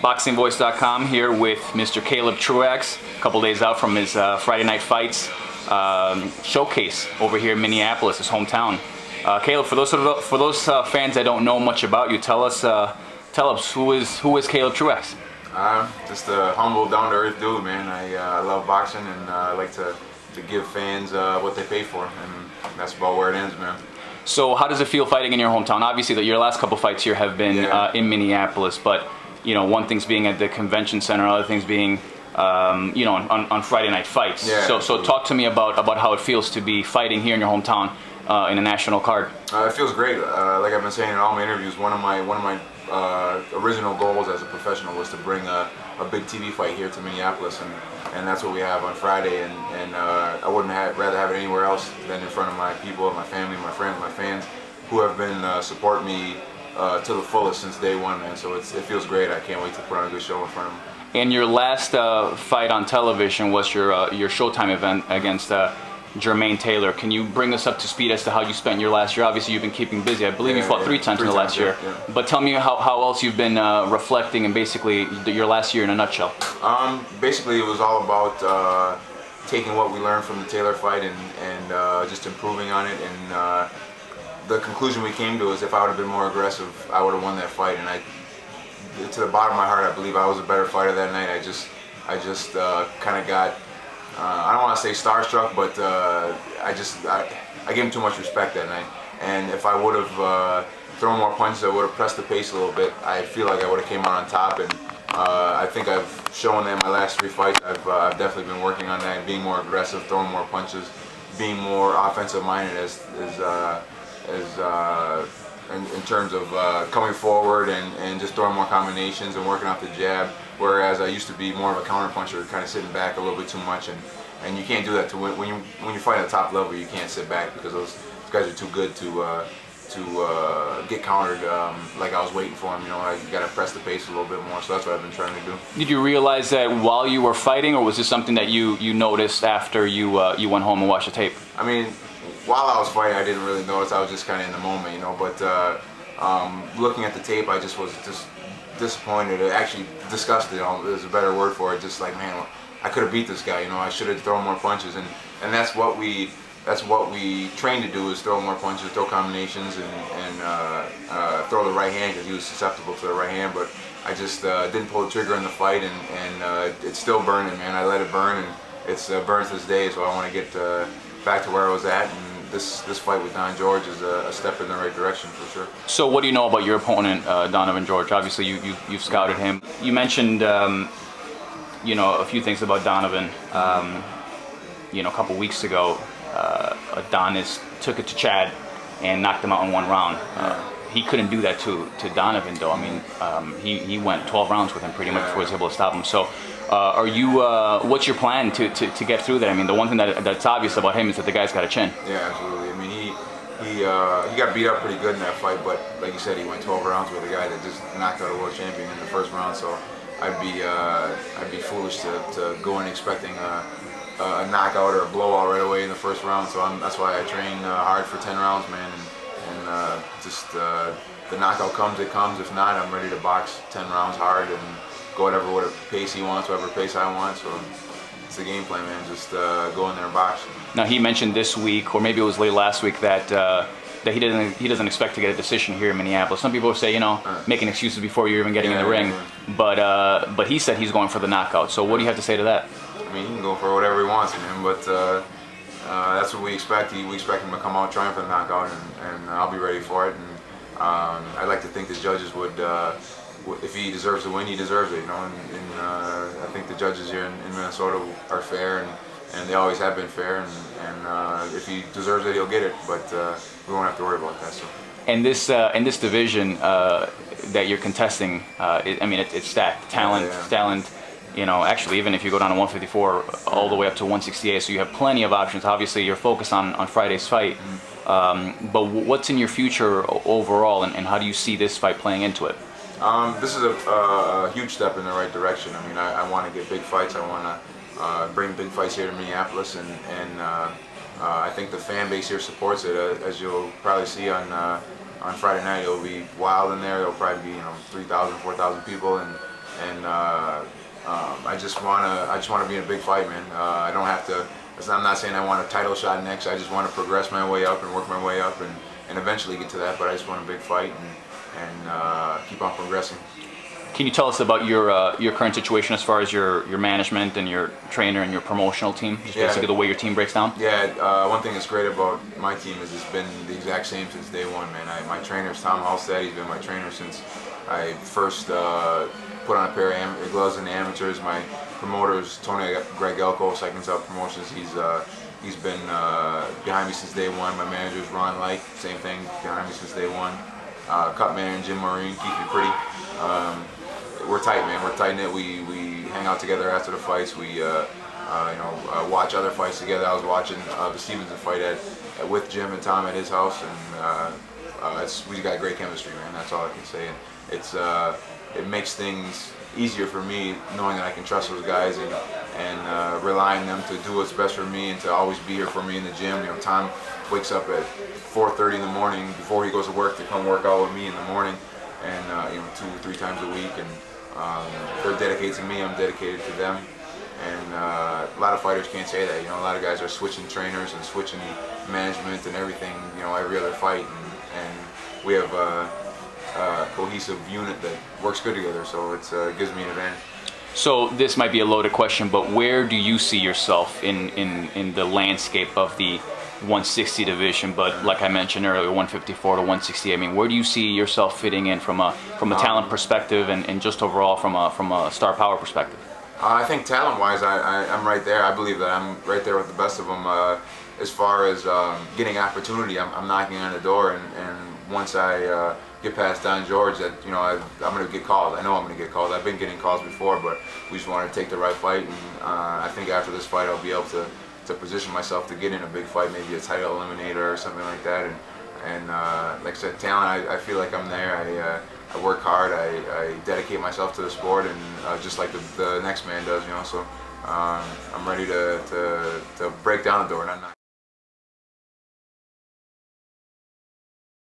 BoxingVoice.com here with Mr. Caleb Truax, a couple days out from his Friday Night Fights showcase over here in Minneapolis, his hometown. Caleb, for those fans that don't know much about you, tell us who is Caleb Truax? Just a humble, down-to-earth dude, man. I love boxing, and I like to give fans what they pay for, and that's about where it ends, man. So how does it feel fighting in your hometown? Obviously, your last couple fights here have been in Minneapolis, but you know, one thing's being at the convention center, other things being on Friday Night Fights. Yeah, so talk to me about how it feels to be fighting here in your hometown in a national card. It feels great. Like I've been saying in all my interviews, one of my original goals as a professional was to bring a big TV fight here to Minneapolis, and that's what we have on Friday. And I wouldn't rather have it anywhere else than in front of my people, my family, my friends, my fans, who have been supporting me to the fullest since day one, man. So it feels great. I can't wait to put on a good show in front of them. And your last fight on television was your Showtime event against Jermaine Taylor. Can you bring us up to speed as to how you spent your last year? Obviously, you've been keeping busy. I believe you fought three times in the last year. Yeah. But tell me how else you've been reflecting and basically your last year in a nutshell. Basically, it was all about taking what we learned from the Taylor fight and just improving on it. And the conclusion we came to is if I would have been more aggressive, I would have won that fight. And to the bottom of my heart, I believe I was a better fighter that night. I just kind of got, I don't want to say starstruck, but I gave him too much respect that night. And if I would have thrown more punches, I would have pressed the pace a little bit. I feel like I would have came out on top. And I think I've shown that in my last three fights. I've definitely been working on that, being more aggressive, throwing more punches, being more offensive minded in terms of coming forward and just throwing more combinations and working off the jab, whereas I used to be more of a counter puncher, kind of sitting back a little bit too much, and you can't do that. When you fight at the top level, you can't sit back because those guys are too good to get countered like I was waiting for them. You know, you got to press the pace a little bit more, so that's what I've been trying to do. Did you realize that while you were fighting, or was this something that you noticed after you went home and watched the tape? I mean, while I was fighting, I didn't really notice. I was just kind of in the moment, you know. But looking at the tape, I just was disappointed. Actually, disgusted. There's a better word for it. Just like, man, I could have beat this guy. You know, I should have thrown more punches. And that's what we train to do, is throw more punches, throw combinations, and throw the right hand, because he was susceptible to the right hand. But I just didn't pull the trigger in the fight, and it's still burning, man. I let it burn, and it's burns this day. So I want to get back to where I was at, and this fight with Don George is a step in the right direction for sure. So what do you know about your opponent, Donovan George? Obviously, you've scouted him. You mentioned a few things about Donovan. A couple weeks ago, Adonis took it to Chad and knocked him out in one round. He couldn't do that to Donovan, though. I mean, he went 12 rounds with him pretty much before he was able to stop him. So what's your plan to get through that? I mean, the one thing that's obvious about him is that the guy's got a chin. Yeah, absolutely. I mean, he got beat up pretty good in that fight, but like you said, he went 12 rounds with a guy that just knocked out a world champion in the first round. So I'd be foolish to go in expecting a knockout or a blowout right away in the first round. So that's why I train hard for 10 rounds, man, and just the knockout comes, it comes. If not, I'm ready to box 10 rounds hard and go whatever pace he wants, whatever pace I want. So it's the game plan, man. Just go in there and box. Now, he mentioned this week, or maybe it was late last week, that he doesn't expect to get a decision here in Minneapolis. Some people say, making excuses before you're even getting in the ring, but he said he's going for the knockout. So what do you have to say to that? I mean, he can go for whatever he wants, man, but that's what we expect. We expect him to come out trying for the knockout, and I'll be ready for it. And I'd like to think the judges would, if he deserves to win, he deserves it, And I think the judges here in Minnesota are fair, and they always have been fair. And if he deserves it, he'll get it. But we won't have to worry about that. So. And in this division that you're contesting, it's stacked. Talent. Actually, even if you go down to 154 all the way up to 168, so you have plenty of options. Obviously, you're focused on Friday's fight. But what's in your future overall, and how do you see this fight playing into it? This is a huge step in the right direction. I mean, I want to get big fights. I want to bring big fights here to Minneapolis, and I think the fan base here supports it. As you'll probably see on Friday night, it'll be wild in there. There'll probably be 3,000, 4,000 people, and and I just wanna be in a big fight, man. I don't have to. I'm not saying I want a title shot next. I just want to progress my way up and work my way up and eventually get to that. But I just want a big fight and keep on progressing. Can you tell us about your current situation as far as your management and your trainer and your promotional team? Just basically the way your team breaks down? Yeah, one thing that's great about my team is it's been the exact same since day one, man. My trainer's Tom Halstead. He's been my trainer since I first put on a pair of gloves in the amateurs. My promoter's Greg Elko, Seconds Up Promotions. He's been behind me since day one. My manager's Ron Light, same thing, behind me since day one. Cut manager Jim Marine keeps me pretty. We're tight, man. We're tight knit. We hang out together after the fights. We watch other fights together. I was watching the Stevenson fight with Jim and Tom at his house, and we got great chemistry, man. That's all I can say. And it makes things easier for me knowing that I can trust those guys and rely on them to do what's best for me and to always be here for me in the gym. You know, Tom wakes up at 4:30 in the morning before he goes to work to come work out with me in the morning, and 2 or 3 times a week. And they're dedicated to me. I'm dedicated to them. And a lot of fighters can't say that. You know, a lot of guys are switching trainers and switching management and everything. You know, every other fight, and we have a cohesive unit that works good together. So it gives me an advantage. So this might be a loaded question, but where do you see yourself in the landscape of the 160 division? But like I mentioned earlier, 154 to 160. I mean, where do you see yourself fitting in from a talent perspective and just overall from a star power perspective? I think talent-wise, I'm right there. I believe that I'm right there with the best of them. As far as getting opportunity, I'm knocking on the door, and once I get past Don George, that I'm going to get called. I know I'm going to get called. I've been getting calls before, but we just want to take the right fight, and I think after this fight, I'll be able to position myself to get in a big fight, maybe a title eliminator or something like that. And like I said, talent, I feel like I'm there. I work hard. I dedicate myself to the sport, and just like the next man does, So I'm ready to break down the door, not knock.